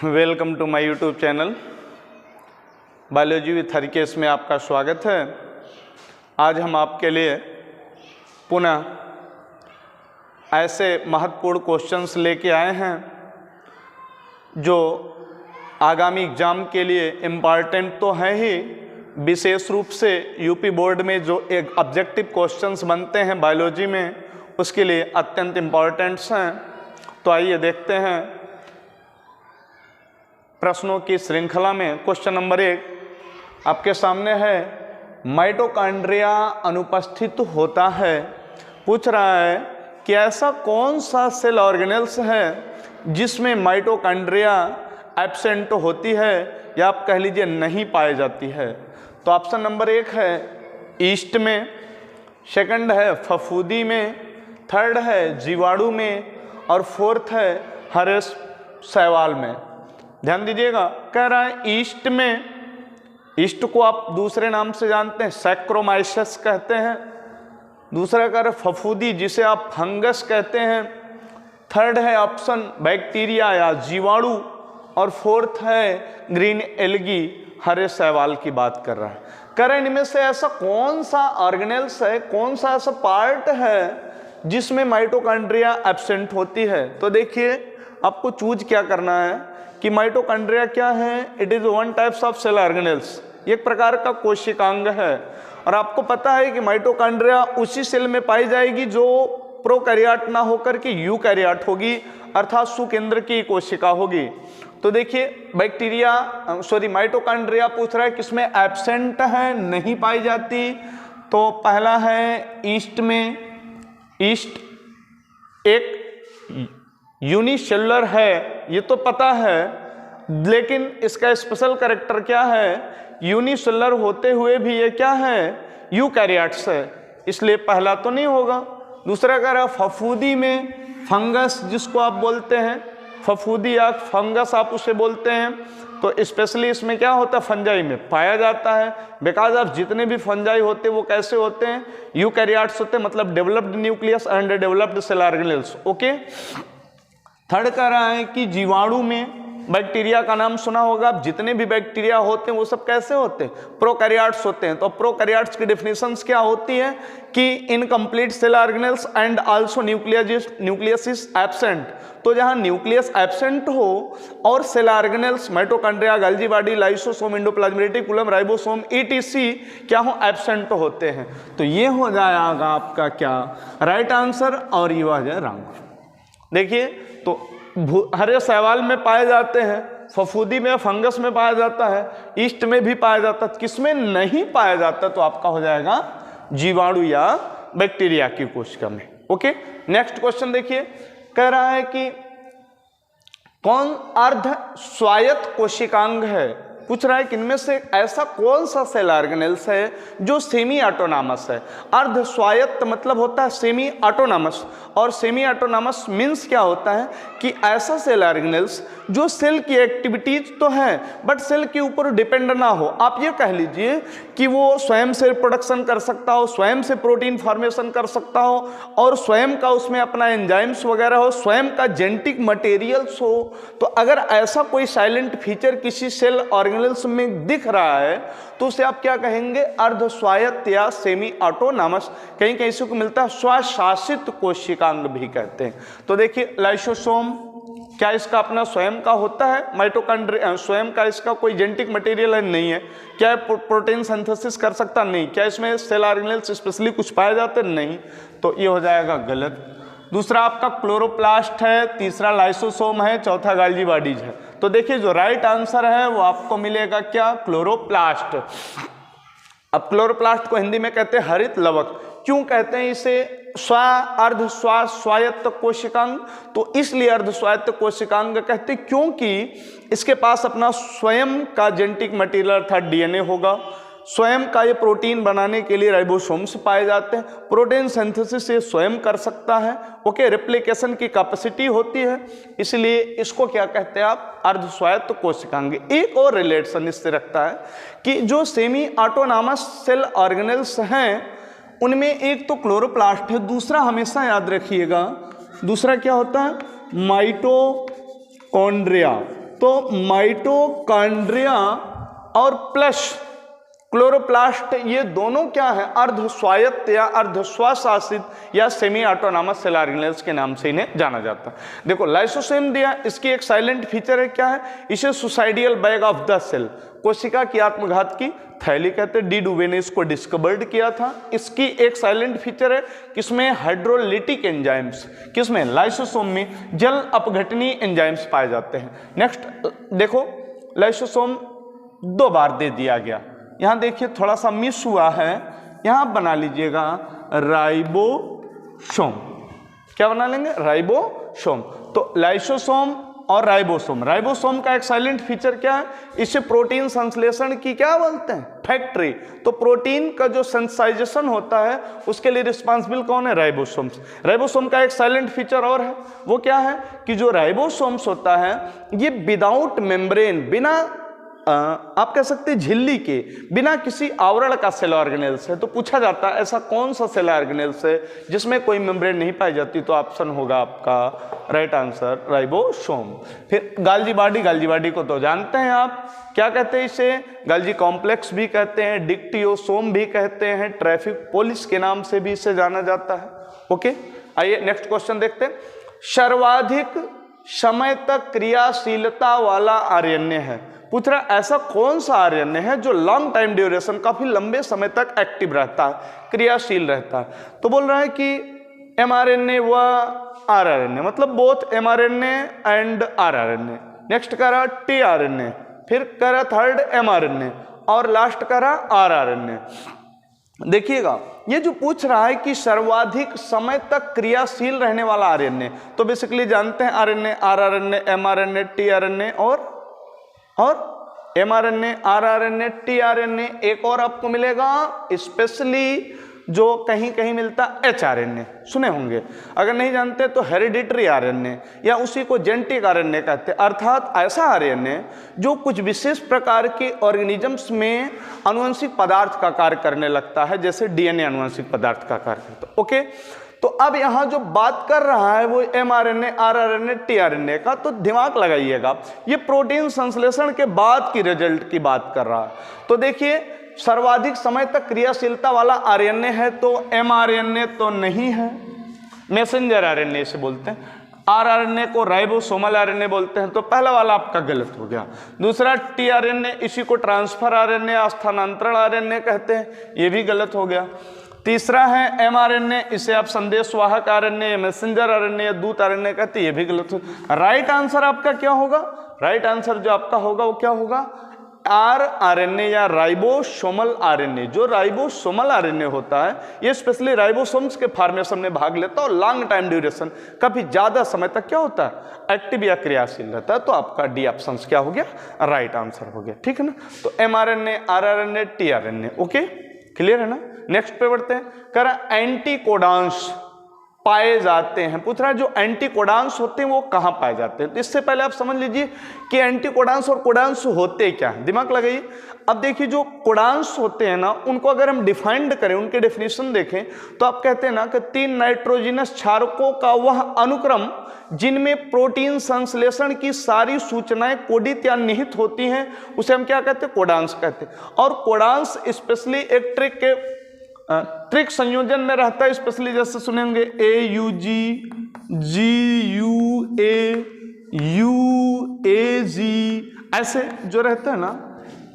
Welcome to my YouTube channel biology with Harkesh में आपका स्वागत है। आज हम आपके लिए पुनः ऐसे महत्वपूर्ण क्वेश्चंस लेके आए हैं जो आगामी एग्ज़ाम के लिए इम्पॉर्टेंट तो हैं ही, विशेष रूप से यूपी बोर्ड में जो एक ऑब्जेक्टिव क्वेश्चंस बनते हैं बायोलॉजी में उसके लिए अत्यंत इम्पॉर्टेंट्स हैं। तो आइए देखते हैं प्रश्नों की श्रृंखला में। क्वेश्चन नंबर 1 आपके सामने है, माइटोकॉन्ड्रिया अनुपस्थित होता है। पूछ रहा है कि ऐसा कौन सा सेल ऑर्गेनेल्स है जिसमें माइटोकॉन्ड्रिया एब्सेंट होती है या आप कह लीजिए नहीं पाई जाती है। तो ऑप्शन नंबर 1 है ईस्ट में, सेकंड है फफूंदी में, थर्ड है जीवाणु में और फोर्थ है हरे शैवाल में। ध्यान दीजिएगा, कह रहा है ईस्ट में, ईस्ट को आप दूसरे नाम से जानते हैं सैक्रोमाइसस कहते हैं, दूसरा कह रहे फफूंदी जिसे आप फंगस कहते हैं, थर्ड है ऑप्शन बैक्टीरिया या जीवाणु और फोर्थ है ग्रीन एल्गी हरे शैवाल की बात कर रहा है। कह रहे हैं इनमें से ऐसा कौन सा ऑर्गेनेल्स है, कौन सा ऐसा पार्ट है जिसमें माइटोकॉन्ड्रिया एब्सेंट होती है। तो देखिए आपको चूज क्या करना है कि माइटोकॉन्ड्रिया क्या है। It is one types of cell organelles, एक प्रकार का कोशिकांग है। और आपको पता है कि माइटोकॉन्ड्रिया उसी सेल में पाई जाएगी जो प्रोकैरियोट ना होकर के यूकैरियोट होगी, अर्थात सुकेंद्र की कोशिका होगी। तो देखिए माइटोकॉन्ड्रिया पूछ रहा है किसमें एब्सेंट है, नहीं पाई जाती। तो पहला है ईस्ट में, ईस्ट एक यूनिसेलुलर है ये तो पता है, लेकिन इसका स्पेशल कैरेक्टर क्या है, यूनिसेलुलर होते हुए भी ये क्या है, यूकैरियोट्स है, इसलिए पहला तो नहीं होगा। दूसरा कह रहा है फफूंदी में, फंगस जिसको आप बोलते हैं, फफूंदी या फंगस आप उसे बोलते हैं। तो स्पेशली इसमें क्या होता है, फंजाई में पाया जाता है। बिकॉज आप जितने भी फंजाई होते हैं वो कैसे होते हैं, यूकैरियोट्स होते हैं, मतलब developed nucleus and developed cell organelles. Okay. Third कह रहा है कि जीवाणु में, बैक्टीरिया का नाम सुना होगा आप, जितने भी बैक्टीरिया होते हैं वो सब कैसे होते हैं, प्रोकैरियोट्स होते हैं। तो प्रोकैरियोट्स की डेफिनेशंस क्या होती है कि incomplete cell organelles and also nucleus is absent. तो जहां न्यूक्लियस एब्सेंट हो और cell organelles mitochondria, Golgi body, lysosome, endoplasmic reticulum, ribosome ETC क्या हो, एब्सेंट होते हैं। तो ये हो जाएगा आपका क्या राइट आंसर और ये आ जाए रॉन्ग। देखिए तो हरे शैवाल में पाए जाते हैं, फफूंदी में, फंगस में पाया जाता है, ईस्ट में भी पाया जाता है, किसमें नहीं पाया जाता तो आपका हो जाएगा जीवाणु या बैक्टीरिया की कोशिका में। ओके। नेक्स्ट क्वेश्चन देखिए, कह रहा है कि कौन अर्ध स्वायत्त कोशिकांग है। पूछ रहा है कि इनमें से ऐसा कौन सा सेल ऑर्गेनेल्स है जो सेमी ऑटोनॉमस है। अर्ध स्वायत्त मतलब होता है सेमी ऑटोनॉमस, और सेमी ऑटोनॉमस मीन्स क्या होता है कि ऐसा सेल ऑर्गेनेल्स जो सेल की एक्टिविटीज तो है बट सेल के ऊपर डिपेंड ना हो। आप ये कह लीजिए कि वो स्वयं से प्रोडक्शन कर सकता हो, स्वयं से प्रोटीन फॉर्मेशन कर सकता हो और स्वयं का उसमें अपना एंजाइम्स वगैरह हो, स्वयं का जेनेटिक मटेरियल्स हो। तो अगर ऐसा कोई साइलेंट फीचर किसी सेल ऑर्गेनेल्स में दिख रहा है तो उसे आप क्या कहेंगे, अर्ध स्वायत्त या सेमी ऑटोनॉमस। कहीं कहीं से को मिलता है स्वशासित कोशिकांग भी कहते हैं। तो देखिए लाइसोसोम, क्या इसका अपना स्वयं का होता है, माइटोकॉन्ड्रिया स्वयं का इसका कोई जेनेटिक मटेरियल है, नहीं है। क्या प्रोटीन सिंथेसिस कर सकता, नहीं। क्या इसमें सेल ऑर्गेनेल्स स्पेशली कुछ पाए जाते, नहीं। तो ये हो जाएगा गलत। दूसरा आपका क्लोरोप्लास्ट है, तीसरा लाइसोसोम है, चौथा गोल्गी बॉडीज है। तो देखिए जो राइट आंसर है वो आपको मिलेगा क्या, क्लोरोप्लास्ट। अब क्लोरोप्लास्ट को हिंदी में कहते हैं हरित लवक। क्यों कहते हैं इसे अर्ध स्वायत्त कोशिकांग, तो इसलिए अर्ध स्वायत्त कोशिकांग कहते हैं क्योंकि इसके पास अपना स्वयं का जेनेटिक मटेरियल अर्थात डीएनए होगा, स्वयं का ये प्रोटीन बनाने के लिए राइबोसोम्स पाए जाते हैं, प्रोटीन सिंथेसिस ये स्वयं कर सकता है। ओके। रेप्लिकेशन की कैपेसिटी होती है, इसलिए इसको क्या कहते हैं आप, अर्ध स्वायत्त कोशिकांग। एक और रिलेशन इससे रखता है कि जो सेमी ऑटोनॉमस सेल ऑर्गेनेल्स हैं उनमें एक तो क्लोरोप्लास्ट है, दूसरा हमेशा याद रखिएगा, दूसरा क्या होता है, माइटोकॉन्ड्रिया। तो माइटोकॉन्ड्रिया और प्लस क्लोरोप्लास्ट ये दोनों क्या है, अर्ध स्वायत्त या अर्ध स्वशासित या सेमी ऑटोनॉमस सेल ऑर्गेनेल्स के नाम से इन्हें जाना जाता है। देखो लाइसोसोम दिया, इसकी एक साइलेंट फीचर है, क्या है, इसे suicidal bag of the cell, कोशिका की आत्मघात की थैली कहते हैं। डी डुवे ने इसको डिस्कवर्ड किया था। इसकी एक साइलेंट फीचर है किसमें, हाइड्रोलिटिक एंजाइम्स, किसमें, लाइसोसोम में जल अपघटनीय एंजाइम्स पाए जाते हैं। नेक्स्ट देखो लाइसोसोम 2 बार दे दिया गया, यहां देखिए थोड़ा सा मिस हुआ है, यहां बना लीजिएगा राइबोसोम। क्या बना लेंगे, राइबोसोम। तो लाइसोसोम और राइबोसोम, राइबोसोम का एक साइलेंट फीचर क्या है, इसे प्रोटीन संश्लेषण की क्या बोलते हैं, फैक्ट्री। तो प्रोटीन का जो सेंसाइजेशन होता है उसके लिए रिस्पांसिबल कौन है, राइबोसोम्स। राइबोसोम का एक साइलेंट फीचर और है, वो क्या है कि जो राइबोसोम्स होता है ये विदाउट मेम्ब्रेन, बिना आप कह सकते हैं झिल्ली के, बिना किसी आवरण का सेल ऑर्गेनेल्स है। तो पूछा जाता है ऐसा कौन सा सेल ऑर्गेनेल्स है जिसमें कोई मेम्ब्रेन नहीं पाई जाती, तो ऑप्शन होगा आपका राइट आंसर राइबोसोम। फिर गाल्जी बॉडी, गाल्जी बॉडी को तो जानते हैं आप, क्या कहते हैं इसे, गाल्जी कॉम्प्लेक्स भी कहते हैं, डिक्टियोसोम भी कहते हैं, ट्रैफिक पोलिस के नाम से भी इसे जाना जाता है। ओके, आइए नेक्स्ट क्वेश्चन देखते हैं। सर्वाधिक समय तक क्रियाशीलता वाला आरएनए है, पूछ रहा ऐसा कौन सा आरएनए है जो लॉन्ग टाइम ड्यूरेशन, काफी लंबे समय तक एक्टिव रहता है, क्रियाशील रहता है। तो बोल रहा है कि एमआरएनए व आरआरएनए, मतलब both mRNA and rRNA. Next करा टीआरएनए, फिर करा थर्ड एमआरएनए और लास्ट करा आरआरएनए। देखिएगा ये जो पूछ रहा है कि सर्वाधिक समय तक क्रियाशील रहने वाला आरएनए, तो बेसिकली जानते हैं आरएनए, आरआरएनए, एमआरएनए, टीआरएनए और एमआरएनए, आरआरएनए, टीआरएनए। एक और आपको मिलेगा स्पेशली जो कहीं कहीं मिलता एचआरएनए, सुने होंगे। अगर नहीं जानते तो हेरिडिटरी आरएनए या उसी को जेनेटिक आरएनए कहते हैं, अर्थात ऐसा आरएनए जो कुछ विशेष प्रकार के ऑर्गेनिजम्स में आनुवंशिक पदार्थ का कार्य करने लगता है, जैसे डीएनए आनुवंशिक पदार्थ का कार्य करता है। ओके, तो अब यहां जो बात कर रहा है वो एमआरएनए, आरआरएनए, टीआरएनए का, तो दिमाग लगाइएगा ये प्रोटीन संश्लेषण के बाद की रिजल्ट की बात कर रहा है। तो देखिए सर्वाधिक समय तक क्रियाशीलता वाला आरएनए है तो एमआरएनए तो नहीं है, मैसेंजर आरएनए से बोलते हैं। आरआरएनए को राइबोसोमल आरएनए बोलते हैं, तो पहला वाला आपका गलत हो गया। दूसरा टीआरएनए, इसी को ट्रांसफर आरएनए, स्थानांतरण आरएनए कहते हैं, ये भी गलत हो गया। तीसरा है एमआरएनए, इसे आप संदेशवाहक आरएनए, मैसेंजर आरएनए या दूत आरएनए कहते हैं, ये भी गलत हो। राइट आंसर आपका क्या होगा, राइट आंसर जो आपका होगा वो क्या होगा, आरआरएनए या राइबोसोमल आरएनए। जो राइबोसोमल आरएनए होता है ये स्पेशली राइबोसोम्स के फॉर्मेशन में भाग लेता है और लॉन्ग टाइम ड्यूरेशन, काफी ज्यादा समय तक क्या होता है, एक्टिव या क्रियाशील रहता है। तो आपका डी ऑप्शन क्या हो गया, राइट आंसर हो गया, ठीक है ना। तो mRNA, rRNA, tRNA. Okay, clear है ना। नेक्स्ट पे बढ़ते हैं, कह रहा एंटीकोडांस पाए जाते हैं, पूछ रहा है जो एंटीकोडांस होते हैं वो कहां पाए जाते हैं। तो इससे पहले आप समझ लीजिए कि एंटीकोडांस और कोडांस होते क्या है, दिमाग लगाइए। अब देखिए जो कोडांस होते हैं ना, उनको अगर हम डिफाइंड करें, उनके डेफिनेशन देखें, तो आप कहते हैं ना कि 3 नाइट्रोजनस क्षारकों का वह अनुक्रम जिनमें प्रोटीन संश्लेषण की सारी सूचनाएं कोडित या निहित होती हैं, उसे हम क्या कहते हैं, कोडांस कहते हैं। और कोडांस स्पेशली एक ट्रिक संयोजन में रहता है, स्पेशली जैसे सुनेंगे AUG, GUA, UAG, ऐसे जो रहते हैं ना,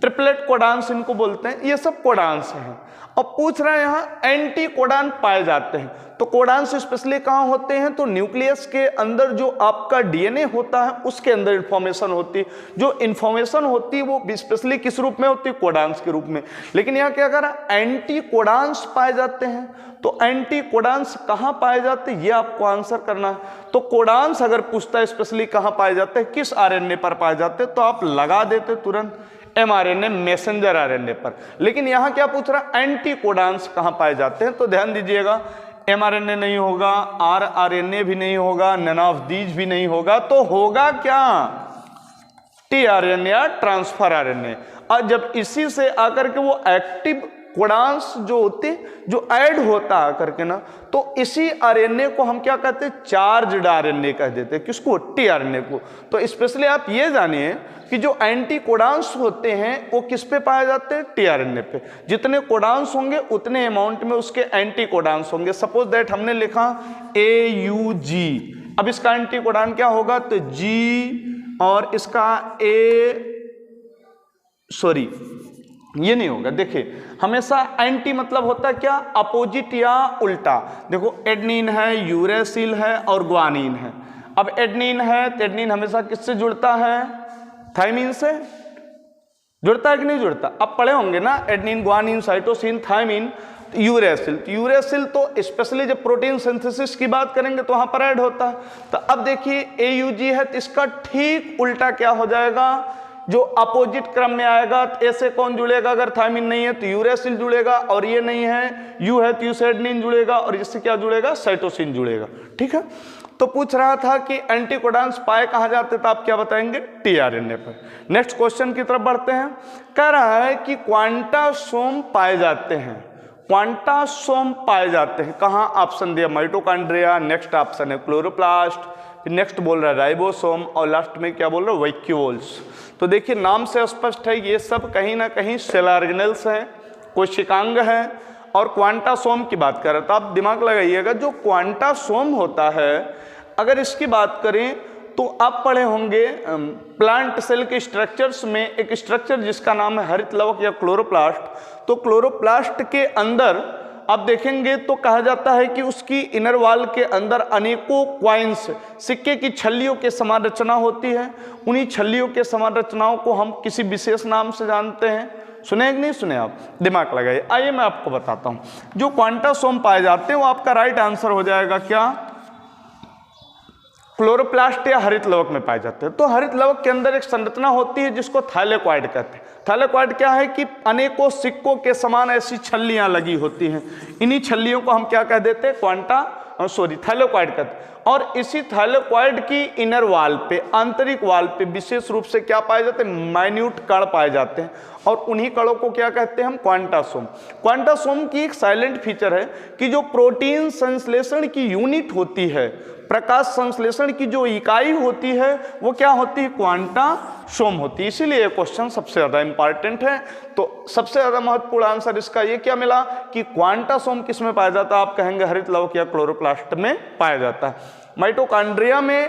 ट्रिपलेट कोडांस इनको बोलते हैं, ये सब कोडांस हैं। और पूछ रहे हैं यहाँ एंटी कोडान पाए जाते हैं, तो कोडांस स्पेशली कहाँ होते हैं, तो न्यूक्लियस के अंदर जो आपका डीएनए होता है उसके अंदर इंफॉर्मेशन होती है। जो इंफॉर्मेशन होती है वो स्पेशली किस रूप में होती है, कोडांस के रूप में। लेकिन यहाँ क्या करा, एंटी कोडांस पाए जाते हैं। तो एंटी कोडांस कहाँ पाए जाते हैं ये आपको आंसर करना है। तो कोडांस अगर पूछता है स्पेशली कहाँ पाए जाते हैं, किस आरएनए पर पाए जाते हैं, तो आप लगा देते तुरंत एमआरएनए, मैसेंजर आरएनए पर। लेकिन यहाँ क्या पूछ रहा है, एंटी कोडांस कहाँ पाए जाते हैं, तो ध्यान दीजिएगा एमआरएनए नहीं होगा, आरआरएनए भी नहीं होगा, नन ऑफ दीज भी नहीं होगा, तो होगा क्या, टीआरएनए या ट्रांसफर आरएनए। और जब इसी से आकर के वो एक्टिव कोडांस जो होते जो ऐड होता है करके ना, तो इसी आरएनए को हम क्या कहते हैं, चार्ज्ड आरएनए कह देते हैं। किसको, टीआरएनए को। तो स्पेशली आप ये जानिए कि जो एंटी कोडांस होते हैं वो किस पे पाए जाते हैं, टीआरएनए पे। जितने कोडांस होंगे उतने अमाउंट में उसके एंटी कोडांस होंगे। सपोज दैट हमने लिखा AUG, अब इसका एंटी कोडान क्या होगा, तो G और इसका ये नहीं होगा। देखिए हमेशा एंटी मतलब होता है क्या, अपोजिट या उल्टा। देखो एडेनिन है, यूरेसिल है और ग्वानिन है। अब एडेनिन है तो एडेनिन हमेशा किससे जुड़ता है, थायमिन से जुड़ता है कि नहीं जुड़ता। अब पढ़े होंगे ना, adenine, guanine, cytosine, thymine, uracil. Uracil तो स्पेशली जब प्रोटीन सिंथेसिस की बात करेंगे तो वहां पर ऐड होता है। तो अब देखिए AUG है तो इसका ठीक उल्टा क्या हो जाएगा, जो अपोजिट क्रम में आएगा। तो ऐसे कौन जुड़ेगा, अगर थायमिन नहीं है तो यूरेसिल जुड़ेगा, और ये नहीं है, यू है तो यूसेडनिन जुड़ेगा, और इससे क्या जुड़ेगा, साइटोसिन जुड़ेगा। ठीक है, तो पूछ रहा था कि एंटीकोडांस पाए कहां जाते, तो आप क्या बताएंगे, टीआरएनए पर। नेक्स्ट क्वेश्चन की तरफ बढ़ते हैं। कह रहा है कि क्वांटासोम पाए जाते हैं, क्वांटासोम पाए जाते हैं कहां, ऑप्शन दिया माइटोकॉन्ड्रिया, नेक्स्ट ऑप्शन है क्लोरोप्लास्ट, फिर नेक्स्ट बोल रहा है राइबोसोम, और लास्ट में क्या बोल रहा है, वैक्यूल्स। तो देखिए नाम से स्पष्ट है ये सब कहीं ना कहीं सेल ऑर्गेनेल्स हैं, कोशिकांग है, और क्वांटासोम की बात कर रहा था। आप दिमाग लगाइएगा, जो क्वांटासोम होता है अगर इसकी बात करें तो आप पढ़े होंगे प्लांट सेल के स्ट्रक्चर्स में एक स्ट्रक्चर जिसका नाम है हरित लवक या क्लोरोप्लास्ट। तो क्लोरोप्लास्ट के अंदर आप देखेंगे तो कहा जाता है कि उसकी इनर वॉल के अंदर अनेकों क्वाइंस, सिक्के की छल्लियों के समान रचना होती है। उन्हीं छल्लियों के समान रचनाओं को हम किसी विशेष नाम से जानते हैं। सुने कि नहीं सुने, आप दिमाग लगाइए। आइए मैं आपको बताता हूं, जो क्वांटासोम पाए जाते हैं वो आपका राइट आंसर हो जाएगा क्या, क्लोरोप्लास्ट या हरित लवक में पाए जाते हैं। तो हरित लवक के अंदर एक संरचना होती है जिसको थाइलेक्वाइड कहते हैं। थाइलेक्वाइड क्या है कि अनेकों सिक्कों के समान ऐसी छल्लियां लगी होती हैं। इन्हीं छल्लियों को हम क्या कह देते हैं, थाइलेक्वाइड कहते हैं। और इसी थाइलेक्वाइड की इनर वॉल पे, आंतरिक वॉल पे विशेष रूप से क्या पाए जाते हैं, माइन्यूट कण पाए जाते हैं, और उन्हीं कणों को क्या कहते हैं हम, क्वांटासोम। क्वांटासोम की एक साइलेंट फीचर है कि जो प्रोटीन संश्लेषण की यूनिट होती है, प्रकाश संश्लेषण की जो इकाई होती है वो क्या होती है, क्वांटासोम होती है। इसीलिए ये क्वेश्चन सबसे ज्यादा इंपॉर्टेंट है। तो सबसे ज्यादा महत्वपूर्ण आंसर इसका ये क्या मिला कि क्वांटासोम किस में पाया जाता है, आप कहेंगे हरित लवक या क्लोरोप्लास्ट में पाया जाता है। माइटोकॉन्ड्रिया में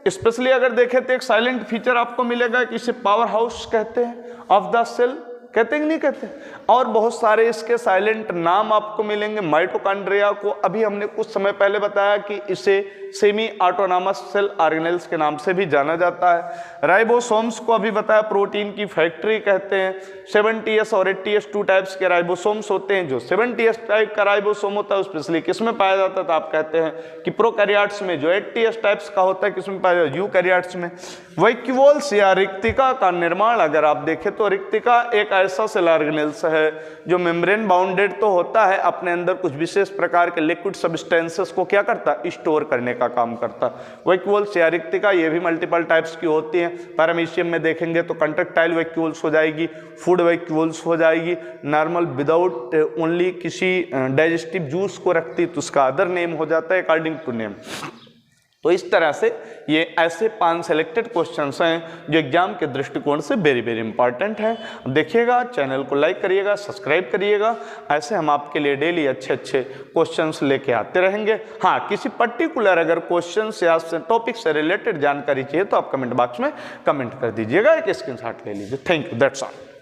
स्पेशली अगर देखें तो एक साइलेंट फीचर आपको मिलेगा कि इसे पावर हाउस कहते हैं ऑफ द सेल, कहते हैं कि नहीं कहते। और बहुत सारे इसके साइलेंट नाम आपको मिलेंगे। माइटोकॉन्ड्रिया को अभी हमने कुछ समय पहले बताया कि इसे सेमी ऑटोनॉमस सेल ऑर्गेनेल्स के नाम से भी जाना जाता है। राइबोसोम्स को अभी बताया प्रोटीन की फैक्ट्री कहते हैं। 70S और 80S 2 टाइप्स के राइबोसोम्स होते हैं। जो 70S टाइप का राइबोसोम होता है स्पेशली किस में पाया जाता है, तो आप कहते हैं कि प्रोकैरियोट्स में। जो 80S टाइप्स का होता है किस में पाया जाता है, यूकैरियोट्स में। वैक्यूल्स या रिक्तिका का निर्माण अगर आप देखें तो रिक्तिका एक ऐसा सेल ऑर्गेनेल्स है जो मेम्ब्रेन बाउंडेड तो होता है, अपने अंदर कुछ विशेष प्रकार के लिक्विड सब्सटेंसेस को क्या करता है, स्टोर करने का काम करता है। वैक्यूल्स या रिक्तिका ये भी मल्टीपल टाइप्स की होती हैं। पैरामीशियम में देखेंगे तो कंट्रक्टाइल वैक्यूल्स हो जाएगी, फूड वैक्यूल्स हो जाएगी, नॉर्मल विदाउट ओनली किसी डाइजेस्टिव जूस को रखती तो उसका अदर नेम हो जाता है अकॉर्डिंग टू नेम। तो इस तरह से ये ऐसे 5 सेलेक्टेड क्वेश्चंस हैं जो एग्जाम के दृष्टिकोण से वेरी वेरी इंपॉर्टेंट हैं। देखिएगा, चैनल को लाइक करिएगा, सब्सक्राइब करिएगा। ऐसे हम आपके लिए डेली अच्छे अच्छे क्वेश्चंस लेके आते रहेंगे। हाँ, किसी पर्टिकुलर अगर क्वेश्चन या टॉपिक से रिलेटेड जानकारी चाहिए तो आप कमेंट बॉक्स में कमेंट कर दीजिएगा, एक स्क्रीनशॉट ले लीजिए। Thank you, that's all.